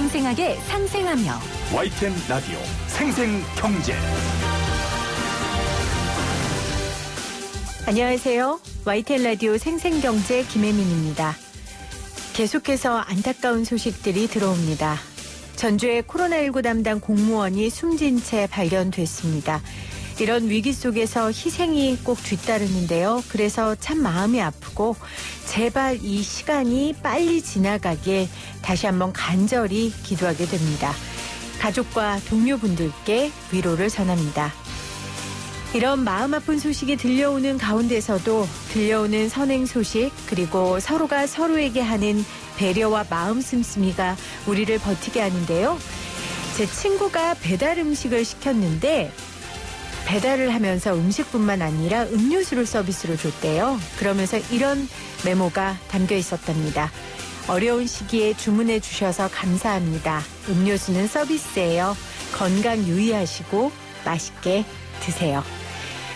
생생하게 상생하며 YTN 라디오 생생경제. 안녕하세요. YTN 라디오 생생경제 김혜민입니다. 계속해서 안타까운 소식들이 들어옵니다. 전주의 코로나19 담당 공무원이 숨진 채 발견됐습니다. 이런 위기 속에서 희생이 꼭 뒤따르는데요. 그래서 참 마음이 아프고 제발 이 시간이 빨리 지나가길 다시 한번 간절히 기도하게 됩니다. 가족과 동료분들께 위로를 전합니다. 이런 마음 아픈 소식이 들려오는 가운데서도 들려오는 선행 소식 그리고 서로가 서로에게 하는 배려와 마음 씀씀이가 우리를 버티게 하는데요. 제 친구가 배달 음식을 시켰는데 배달을 하면서 음식뿐만 아니라 음료수를 서비스로 줬대요. 그러면서 이런 메모가 담겨 있었답니다. 어려운 시기에 주문해 주셔서 감사합니다. 음료수는 서비스예요. 건강 유의하시고 맛있게 드세요.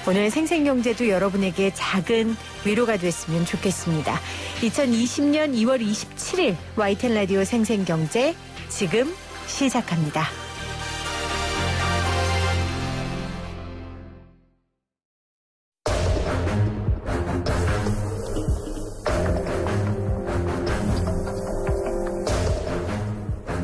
오늘 생생경제도 여러분에게 작은 위로가 됐으면 좋겠습니다. 2020년 2월 27일 YTN 라디오 생생경제 지금 시작합니다.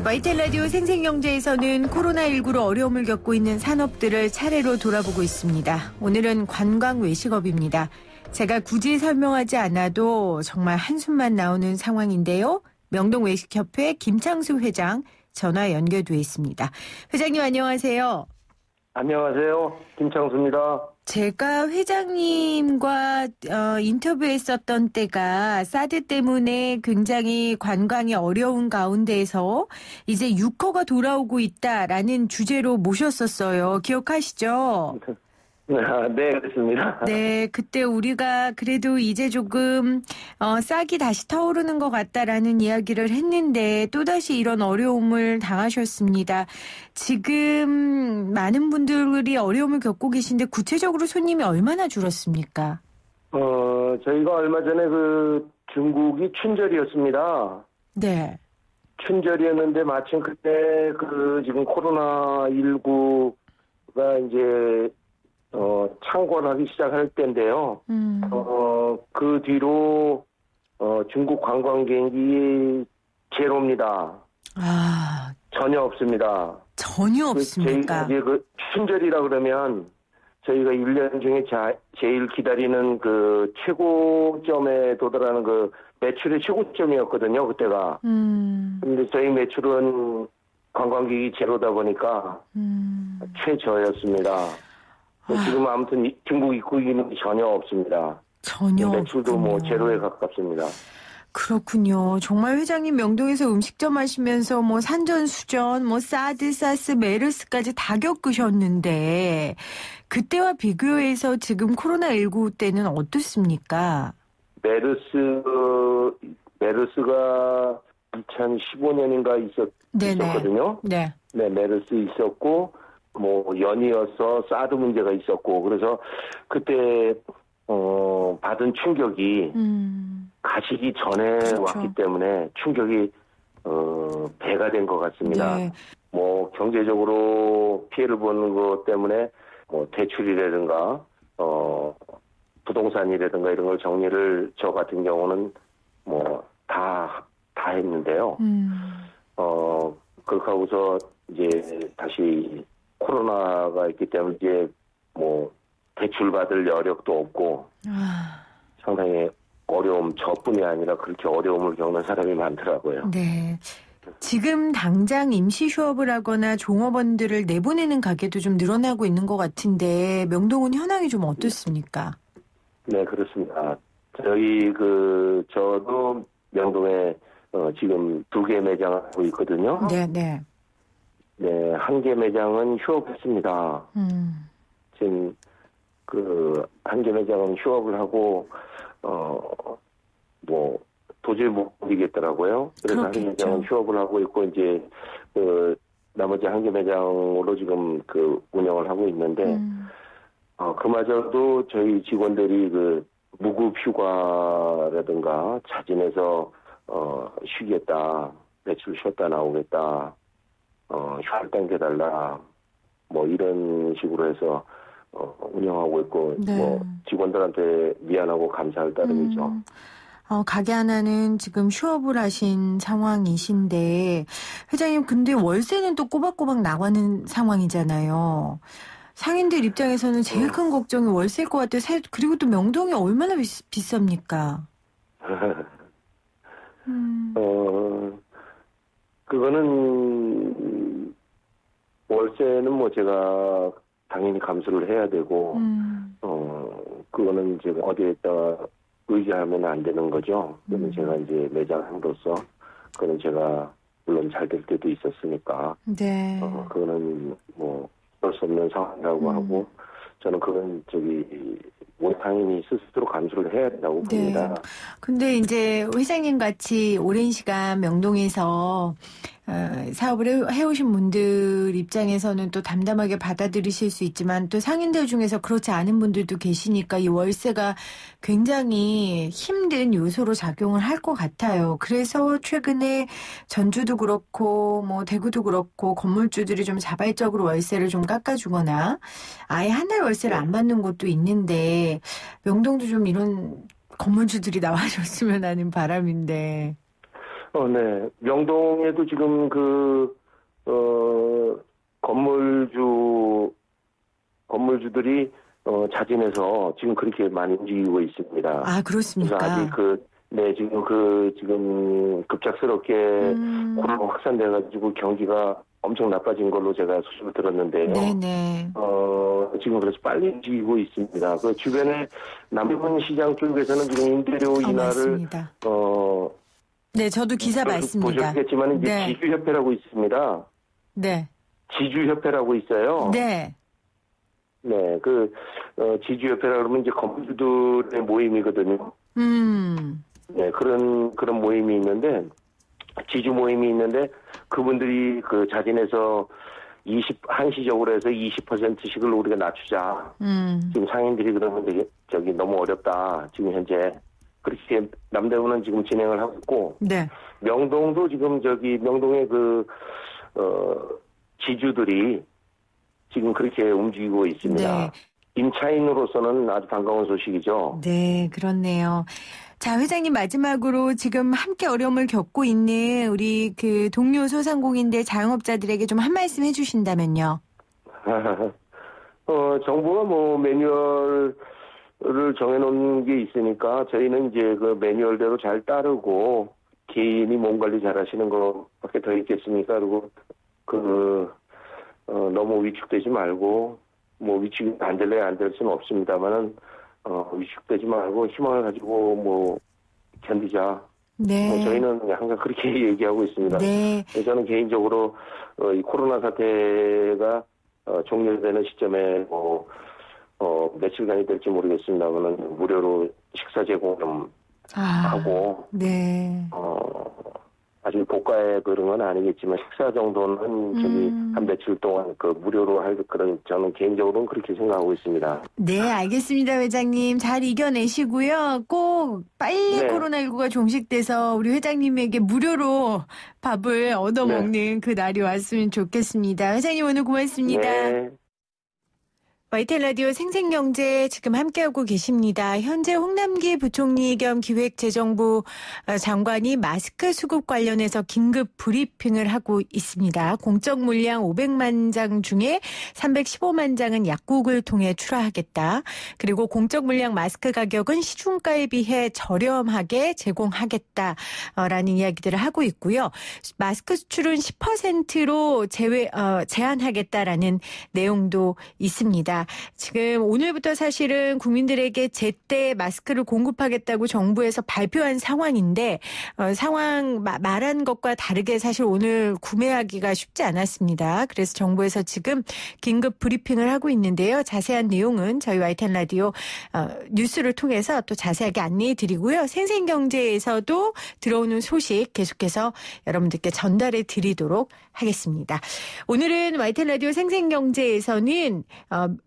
YTN 라디오 생생경제에서는 코로나19로 어려움을 겪고 있는 산업들을 차례로 돌아보고 있습니다. 오늘은 관광 외식업입니다. 제가 굳이 설명하지 않아도 정말 한숨만 나오는 상황인데요. 명동외식협회 김창수 회장 전화 연결돼 있습니다. 회장님 안녕하세요. 안녕하세요. 김창수입니다. 제가 회장님과 인터뷰했었던 때가 사드 때문에 굉장히 관광이 어려운 가운데에서 이제 유커가 돌아오고 있다라는 주제로 모셨었어요. 기억하시죠? 네, 그렇습니다. 네, 그때 우리가 그래도 이제 조금 싹이 다시 타오르는 것 같다라는 이야기를 했는데 또다시 이런 어려움을 당하셨습니다. 지금 많은 분들이 어려움을 겪고 계신데 구체적으로 손님이 얼마나 줄었습니까? 저희가 얼마 전에 중국이 춘절이었습니다. 네. 춘절이었는데 마침 그때 지금 코로나19가 이제 창궐하기 시작할 때인데요. 그 뒤로 중국 관광객이 제로입니다. 아, 전혀 없습니다. 전혀 없습니까? 저희가 이제 춘절이라 그러면 저희가 1년 중에 제일 기다리는 최고점에 도달하는 매출의 최고점이었거든요, 그때가. 근데 저희 매출은 관광객이 제로다 보니까 최저였습니다. 지금 아무튼 중국 입국인은 전혀 없습니다. 전혀 매출도 없군요. 제로에 가깝습니다. 그렇군요. 정말 회장님 명동에서 음식점 하시면서 산전수전, 사드, 사스, 메르스까지 다 겪으셨는데 그때와 비교해서 지금 코로나19 때는 어떻습니까? 메르스가 2015년인가 있었거든요. 네. 네, 메르스 있었고 연이어서 사드 문제가 있었고 그래서 그때 받은 충격이 가시기 전에 그렇죠. 왔기 때문에 충격이 배가 된 것 같습니다. 네. 경제적으로 피해를 보는 것 때문에 대출이라든가 부동산이라든가 이런 걸 정리를 저 같은 경우는 다 했는데요. 그렇게 하고서 이제 다시 코로나가 있기 때문에 이제 대출 받을 여력도 없고 상당히 어려움 저뿐이 아니라 그렇게 어려움을 겪는 사람이 많더라고요. 네. 지금 당장 임시 휴업을 하거나 종업원들을 내보내는 가게도 좀 늘어나고 있는 것 같은데 명동은 현황이 좀 어떻습니까? 네, 그렇습니다. 저도 명동에 지금 2개 매장을 하고 있거든요. 네. 네, 1개 매장은 휴업했습니다. 지금 1개 매장은 휴업을 하고 도저히 못 버리겠더라고요. 그래서 1개 매장은 휴업을 하고 있고 이제 나머지 1개 매장으로 지금 운영을 하고 있는데 그마저도 저희 직원들이 무급 휴가라든가 자진해서 쉬겠다, 매출 쉬었다 나오겠다 휴가를 당겨달라 뭐 이런 식으로 해서 운영하고 있고 네. 뭐 직원들한테 미안하고 감사할 따름이죠. 가게 하나는 지금 휴업을 하신 상황이신데 회장님 근데 월세는 또 꼬박꼬박 나가는 상황이잖아요. 상인들 입장에서는 제일 큰 걱정이 월세일 것 같아요. 그리고 또 명동이 얼마나 비쌉니까? 그거는 월세는 뭐 제가 당연히 감수를 해야 되고 그거는 제가 어디에다 의지하면 안 되는 거죠. 그러면 제가 이제 매장으로서 그거는 제가 물론 잘 될 때도 있었으니까 네. 그거는 뭐 어쩔 수 없는 상황이라고 하고 저는 그건 상인이 스스로 감수를 해야 된다고 봅니다. 근데 이제 회장님 같이 오랜 시간 명동에서 사업을 해오신 분들 입장에서는 또 담담하게 받아들이실 수 있지만 또 상인들 중에서 그렇지 않은 분들도 계시니까 이 월세가 굉장히 힘든 요소로 작용을 할 것 같아요. 그래서 최근에 전주도 그렇고 뭐 대구도 그렇고 건물주들이 좀 자발적으로 월세를 좀 깎아주거나 아예 한 달 월세를 안 받는 곳도 있는데 명동도 좀 이런 건물주들이 나와줬으면 하는 바람인데. 네. 명동에도 지금 건물주들이 자진해서 지금 그렇게 많이 움직이고 있습니다. 아, 그렇습니까? 그래서 아직 지금 급작스럽게 코로나 확산돼가지고 경기가 엄청 나빠진 걸로 제가 소식을 들었는데요. 네네. 지금 그래서 빨리 움직이고 있습니다. 그 주변에 남대문 시장 쪽에서는 지금 임대료 인하를 맞습니다. 네, 저도 기사 봤습니다. 보셨겠지만 이제 네. 지주협회라고 있습니다. 네. 지주협회라고 있어요. 네. 네, 지주협회라 그러면 이제 건물주들의 모임이거든요. 네, 그런 모임이 있는데, 지주 모임이 있는데, 그분들이 자진해서 한시적으로 해서 20%씩을 우리가 낮추자. 지금 상인들이 그러면 너무 어렵다. 지금 현재. 그렇게 남대문은 지금 진행을 하고 있고, 네. 명동도 지금 명동의 지주들이 지금 그렇게 움직이고 있습니다. 네. 임차인으로서는 아주 반가운 소식이죠. 네, 그렇네요. 자, 회장님 마지막으로 지금 함께 어려움을 겪고 있는 우리 동료 소상공인들 자영업자들에게 좀 한 말씀 해주신다면요. 정부가 뭐 매뉴얼을 정해놓은 게 있으니까 저희는 이제 그 매뉴얼대로 잘 따르고 개인이 몸 관리 잘 하시는 것밖에 더 있겠습니까? 그리고 너무 위축되지 말고 뭐 위축이 안 될 수는 없습니다만은 위축되지 말고 희망을 가지고 뭐 견디자. 네. 저희는 항상 그렇게 얘기하고 있습니다. 네. 저는 개인적으로 이 코로나 사태가 종료되는 시점에 며칠간이 될지 모르겠습니다만은 무료로 식사 제공을 하고 네. 아직 고가의 그런 건 아니겠지만 식사 정도는 한 며칠 동안 무료로 할 그런 저는 개인적으로는 그렇게 생각하고 있습니다. 네, 알겠습니다, 회장님. 잘 이겨내시고요. 꼭 빨리 네. 코로나19가 종식돼서 우리 회장님에게 무료로 밥을 얻어먹는 그 날이 왔으면 좋겠습니다. 회장님 오늘 고맙습니다. 네. YTN 라디오 생생경제 지금 함께하고 계십니다. 현재 홍남기 부총리 겸 기획재정부 장관이 마스크 수급 관련해서 긴급 브리핑을 하고 있습니다. 공적 물량 500만 장 중에 315만 장은 약국을 통해 출하하겠다. 그리고 공적 물량 마스크 가격은 시중가에 비해 저렴하게 제공하겠다라는 이야기들을 하고 있고요. 마스크 수출은 10%로 제한하겠다라는 내용도 있습니다. 지금 오늘부터 사실은 국민들에게 제때 마스크를 공급하겠다고 정부에서 발표한 상황인데 말한 것과 다르게 사실 오늘 구매하기가 쉽지 않았습니다. 그래서 정부에서 지금 긴급 브리핑을 하고 있는데요. 자세한 내용은 저희 YTN 라디오 뉴스를 통해서 또 자세하게 안내해 드리고요. 생생경제에서도 들어오는 소식 계속해서 여러분들께 전달해 드리도록 하겠습니다. 오늘은 YTN 라디오 생생경제에서는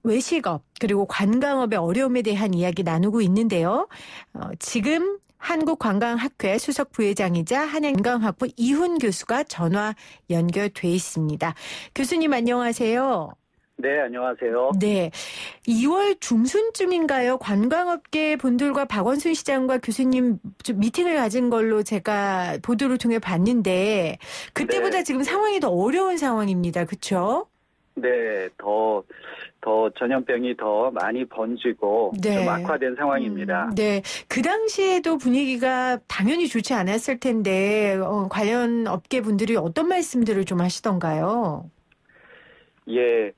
외식업 그리고 관광업의 어려움에 대한 이야기 나누고 있는데요. 지금 한국관광학회 수석 부회장이자 한양관광학부 이훈 교수가 전화 연결돼 있습니다. 교수님 안녕하세요. 네, 안녕하세요. 네, 2월 중순쯤인가요? 관광업계 분들과 박원순 시장과 교수님 좀 미팅을 가진 걸로 제가 보도를 통해 봤는데 그때보다 네. 지금 상황이 더 어려운 상황입니다. 그렇죠? 네, 더 전염병이 더 많이 번지고 네. 좀 악화된 상황입니다. 네, 그 당시에도 분위기가 당연히 좋지 않았을 텐데 관련 업계 분들이 어떤 말씀들을 좀 하시던가요? 예,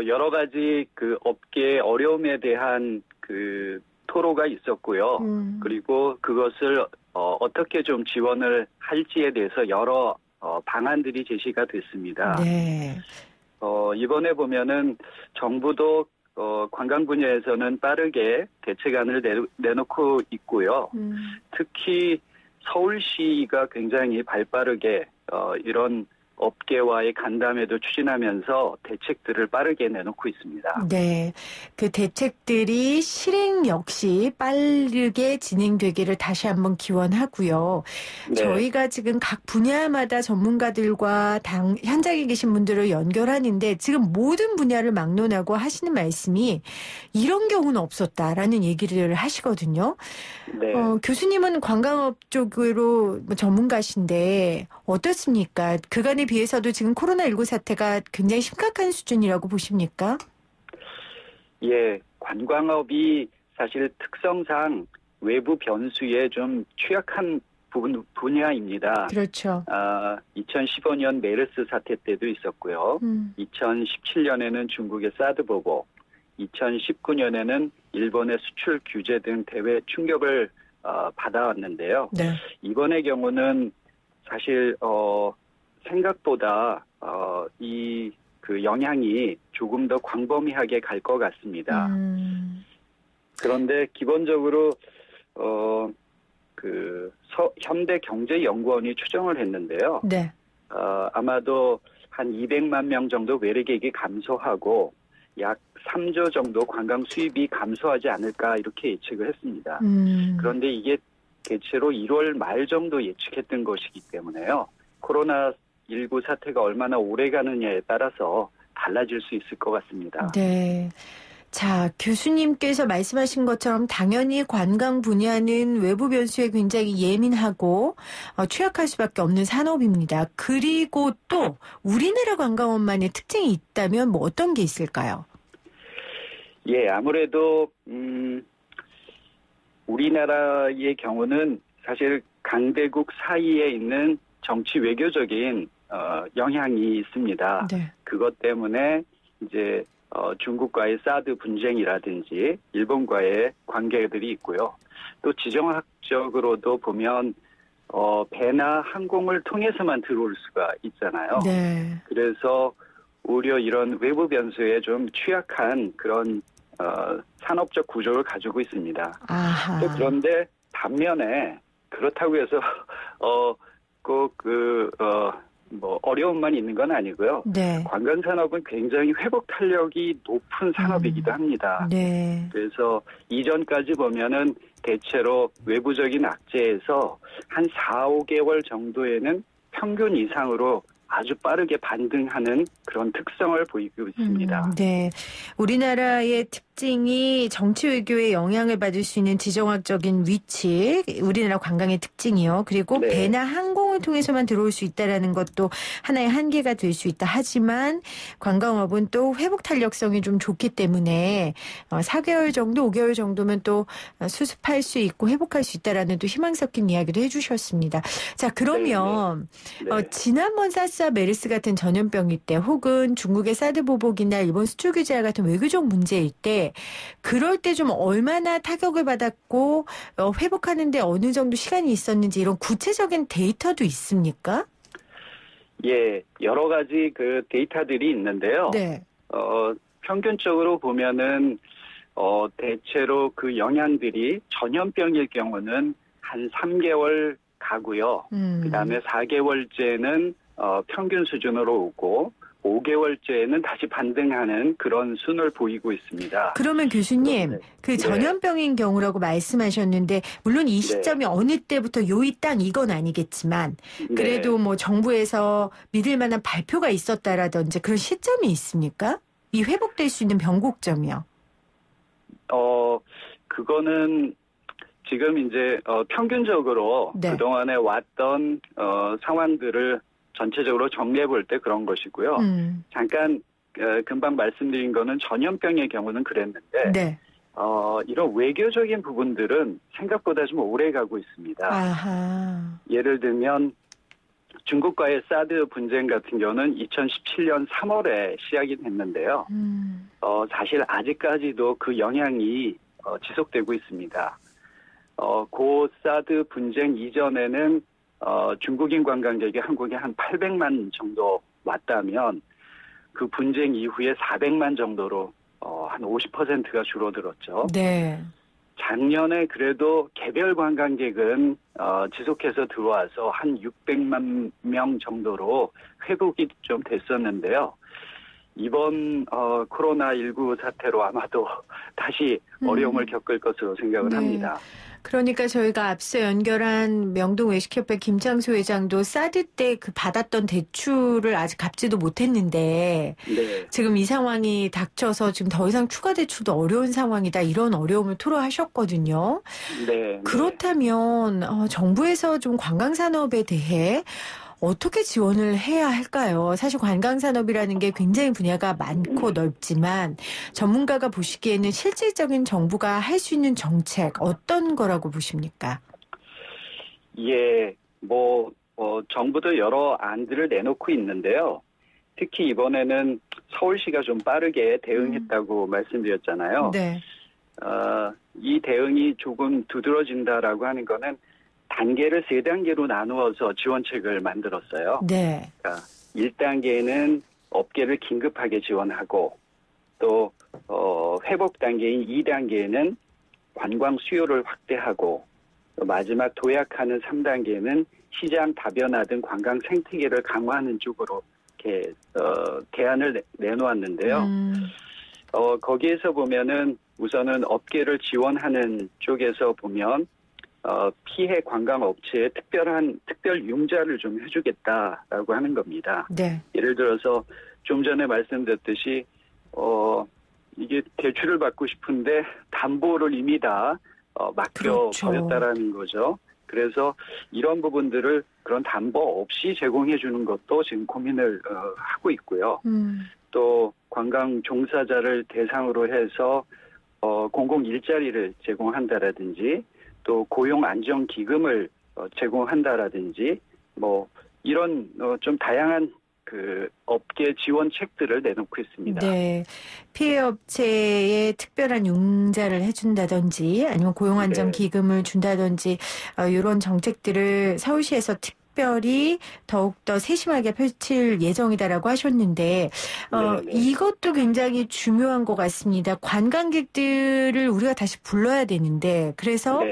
여러 가지 그 업계 어려움에 대한 그 토로가 있었고요. 그리고 그것을 어떻게 좀 지원을 할지에 대해서 여러 방안들이 제시가 됐습니다. 네. 이번에 보면은 정부도 관광 분야에서는 빠르게 대책안을 내놓고 있고요. 특히 서울시가 굉장히 발빠르게 이런 업계와의 간담회도 추진하면서 대책들을 빠르게 내놓고 있습니다. 네, 그 대책들이 실행 역시 빠르게 진행되기를 다시 한번 기원하고요. 네. 저희가 지금 각 분야마다 전문가들과 현장에 계신 분들을 연결하는데 지금 모든 분야를 막론하고 하시는 말씀이 이런 경우는 없었다라는 얘기를 하시거든요. 네. 교수님은 관광업 쪽으로 전문가신데 어떻습니까? 그간에 비해서도 지금 코로나19 사태가 굉장히 심각한 수준이라고 보십니까? 예, 관광업이 사실 특성상 외부 변수에 좀 취약한 분야입니다. 그렇죠. 2015년 메르스 사태 때도 있었고요. 2017년에는 중국의 사드 보복, 2019년에는 일본의 수출 규제 등 대외 충격을 받아왔는데요. 네. 이번의 경우는 사실 생각보다 이 그 영향이 조금 더 광범위하게 갈 것 같습니다. 그런데 기본적으로 그 현대경제연구원이 추정을 했는데요. 네. 아마도 한 200만 명 정도 외래객이 감소하고 약 3조 정도 관광 수입이 감소하지 않을까 이렇게 예측을 했습니다. 그런데 이게 대체로 1월 말 정도 예측했던 것이기 때문에요. 코로나19 사태가 얼마나 오래 가느냐에 따라서 달라질 수 있을 것 같습니다. 네. 자, 교수님께서 말씀하신 것처럼 당연히 관광 분야는 외부 변수에 굉장히 예민하고 취약할 수밖에 없는 산업입니다. 그리고 또 우리나라 관광업만의 특징이 있다면 뭐 어떤 게 있을까요? 예, 아무래도 우리나라의 경우는 사실 강대국 사이에 있는 정치 외교적인 영향이 있습니다. 네. 그것 때문에 이제 중국과의 사드 분쟁이라든지 일본과의 관계들이 있고요. 또 지정학적으로도 보면 배나 항공을 통해서만 들어올 수가 있잖아요. 네. 그래서 오히려 이런 외부 변수에 좀 취약한 그런 산업적 구조를 가지고 있습니다. 아하. 또 그런데 반면에 그렇다고 해서 꼭 뭐 어려움만 있는 건 아니고요. 네. 관광 산업은 굉장히 회복 탄력이 높은 산업이기도 합니다. 네. 그래서 이전까지 보면은 대체로 외부적인 악재에서 한 4, 5개월 정도에는 평균 이상으로 아주 빠르게 반등하는 그런 특성을 보이고 있습니다. 네. 우리나라의 특징이 정치 외교에 영향을 받을 수 있는 지정학적인 위치, 우리나라 관광의 특징이요. 그리고 네. 배나 항공을 통해서만 들어올 수 있다는 것도 하나의 한계가 될 수 있다. 하지만 관광업은 또 회복 탄력성이 좀 좋기 때문에 4개월 정도, 5개월 정도면 또 수습할 수 있고 회복할 수 있다라는 또 희망 섞인 이야기를 해주셨습니다. 자, 그러면 네. 지난번 사스 메르스 같은 전염병일 때 혹은 중국의 사드 보복이나 일본 수출 규제 같은 외교적 문제일 때 그럴 때 좀 얼마나 타격을 받았고 회복하는데 어느 정도 시간이 있었는지 이런 구체적인 데이터도 있습니까? 예, 여러 가지 그 데이터들이 있는데요. 네. 평균적으로 보면은 대체로 그 영향들이 전염병일 경우는 한 3개월 가고요. 그다음에 4개월째는 평균 수준으로 오고 5개월째는 다시 반등하는 그런 순을 보이고 있습니다. 그러면 교수님, 그 전염병인 경우라고 말씀하셨는데 물론 이 시점이 어느 때부터 요이 딱 이건 아니겠지만 그래도 뭐 정부에서 믿을 만한 발표가 있었다라든지 그런 시점이 있습니까? 이 회복될 수 있는 변곡점이요. 그거는 지금 이제 평균적으로 그동안에 왔던 상황들을 전체적으로 정리해 볼 때 그런 것이고요. 잠깐 금방 말씀드린 거는 전염병의 경우는 그랬는데 이런 외교적인 부분들은 생각보다 좀 오래 가고 있습니다. 아하. 예를 들면 중국과의 사드 분쟁 같은 경우는 2017년 3월에 시작이 됐는데요. 사실 아직까지도 그 영향이 지속되고 있습니다. 고 사드 분쟁 이전에는 중국인 관광객이 한국에 한 800만 정도 왔다면 그 분쟁 이후에 400만 정도로 한 50%가 줄어들었죠. 네. 작년에 그래도 개별 관광객은 지속해서 들어와서 한 600만 명 정도로 회복이 좀 됐었는데요. 이번 코로나19 사태로 아마도 다시 어려움을 겪을 것으로 생각을 합니다. 그러니까 저희가 앞서 연결한 명동외식협회 김창수 회장도 사드 때 그 받았던 대출을 아직 갚지도 못했는데 지금 이 상황이 닥쳐서 지금 더 이상 추가 대출도 어려운 상황이다 이런 어려움을 토로하셨거든요. 그렇다면 정부에서 좀 관광산업에 대해 어떻게 지원을 해야 할까요? 사실 관광산업이라는 게 굉장히 분야가 많고 넓지만 전문가가 보시기에는 실질적인 정부가 할 수 있는 정책 어떤 거라고 보십니까? 예, 정부도 여러 안들을 내놓고 있는데요. 특히 이번에는 서울시가 좀 빠르게 대응했다고 말씀드렸잖아요. 이 대응이 조금 두드러진다라고 하는 거는 단계를 3단계로 나누어서 지원책을 만들었어요. 그러니까 1단계는 업계를 긴급하게 지원하고 또 회복 단계인 2단계는 관광 수요를 확대하고 또 마지막 도약하는 3단계는 시장 다변화 등 관광 생태계를 강화하는 쪽으로 이렇게 대안을 내놓았는데요. 거기에서 보면은 우선은 업계를 지원하는 쪽에서 보면 피해 관광 업체에 특별 융자를 좀 해주겠다라고 하는 겁니다. 예를 들어서 좀 전에 말씀드렸듯이 이게 대출을 받고 싶은데 담보를 이미 다 맡겨버렸다라는 거죠. 그래서 이런 부분들을 그런 담보 없이 제공해 주는 것도 지금 고민을 하고 있고요. 또 관광 종사자를 대상으로 해서 공공 일자리를 제공한다라든지 또 고용 안정 기금을 제공한다라든지 이런 좀 다양한 그 업계 지원책들을 내놓고 있습니다. 피해 업체에 특별한 융자를 해준다든지 아니면 고용 안정 기금을 준다든지 이런 정책들을 서울시에서 특별히 더욱더 세심하게 펼칠 예정이다라고 하셨는데 이것도 굉장히 중요한 것 같습니다. 관광객들을 우리가 다시 불러야 되는데 그래서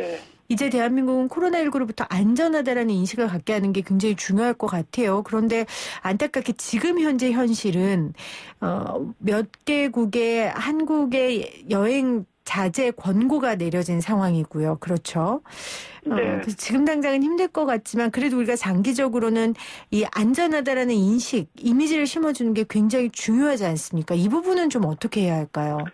이제 대한민국은 코로나19로부터 안전하다라는 인식을 갖게 하는 게 굉장히 중요할 것 같아요. 그런데 안타깝게 지금 현재 현실은 몇 개국의 한국의 여행 자제 권고가 내려진 상황이고요. 그렇죠. 그래서 지금 당장은 힘들 것 같지만 그래도 우리가 장기적으로는 이 안전하다라는 인식, 이미지를 심어주는 게 굉장히 중요하지 않습니까? 이 부분은 좀 어떻게 해야 할까요?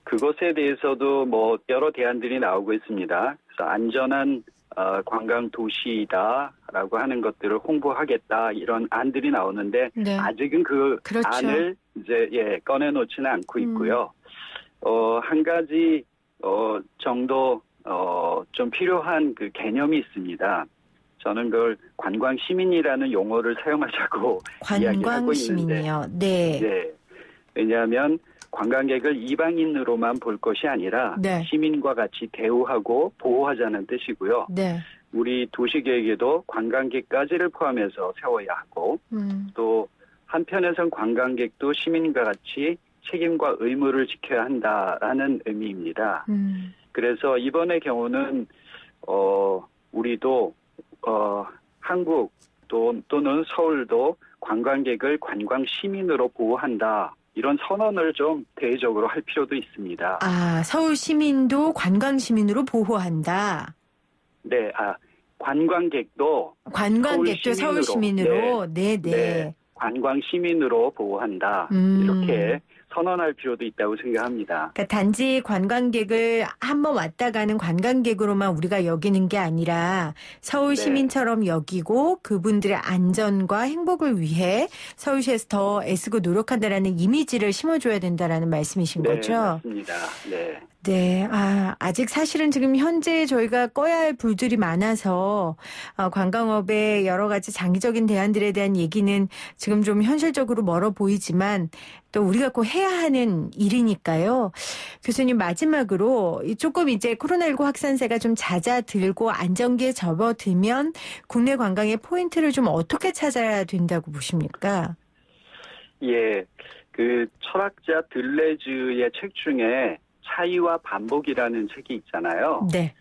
그것에 대해서도 여러 대안들이 나오고 있습니다. 그래서 안전한 관광 도시다라고 하는 것들을 홍보하겠다 이런 안들이 나오는데 아직은 그 안을 이제 꺼내놓지는 않고 있고요. 한 가지 정도 좀 필요한 그 개념이 있습니다. 저는 그걸 관광 시민이라는 용어를 사용하자고 이야기하고 있는데, 왜냐하면 관광객을 이방인으로만 볼 것이 아니라 시민과 같이 대우하고 보호하자는 뜻이고요. 우리 도시계획에도 관광객까지를 포함해서 세워야 하고 또 한편에선 관광객도 시민과 같이 책임과 의무를 지켜야 한다라는 의미입니다. 그래서 이번의 경우는 우리도 한국 또는 서울도 관광객을 관광 시민으로 보호한다. 이런 선언을 좀 대외적으로 할 필요도 있습니다. 아, 서울 시민도 관광 시민으로 보호한다. 네, 관광객도 서울 시민으로. 네. 관광 시민으로 보호한다. 이렇게 선언할 필요도 있다고 생각합니다. 그러니까 단지 관광객을 한번 왔다 가는 관광객으로만 우리가 여기는 게 아니라 서울 시민처럼 여기고 그분들의 안전과 행복을 위해 서울시에서 더 애쓰고 노력한다라는 이미지를 심어줘야 된다라는 말씀이신 거죠? 맞습니다. 네. 네. 아직 사실은 지금 현재 저희가 꺼야 할 불들이 많아서 관광업의 여러 가지 장기적인 대안들에 대한 얘기는 지금 좀 현실적으로 멀어 보이지만 또 우리가 꼭 해야 하는 일이니까요. 교수님 마지막으로 조금 이제 코로나19 확산세가 좀 잦아들고 안정기에 접어들면 국내 관광의 포인트를 좀 어떻게 찾아야 된다고 보십니까? 예. 그 철학자 들레즈의 책 중에 차이와 반복이라는 책이 있잖아요. 네.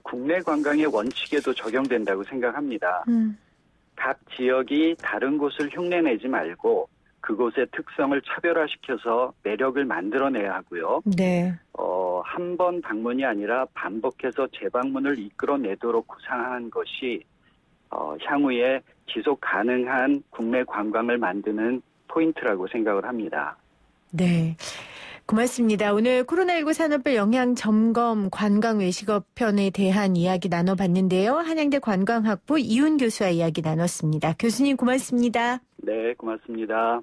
국내 관광의 원칙에도 적용된다고 생각합니다. 각 지역이 다른 곳을 흉내내지 말고 그곳의 특성을 차별화시켜서 매력을 만들어내야 하고요. 네. 한 번 방문이 아니라 반복해서 재방문을 이끌어내도록 구상한 것이 향후에 지속 가능한 국내 관광을 만드는 포인트라고 생각을 합니다. 네. 고맙습니다. 오늘 코로나19 산업별 영향 점검 관광 외식업 편에 대한 이야기 나눠봤는데요. 한양대 관광학부 이훈 교수와 이야기 나눴습니다. 교수님 고맙습니다. 네, 고맙습니다.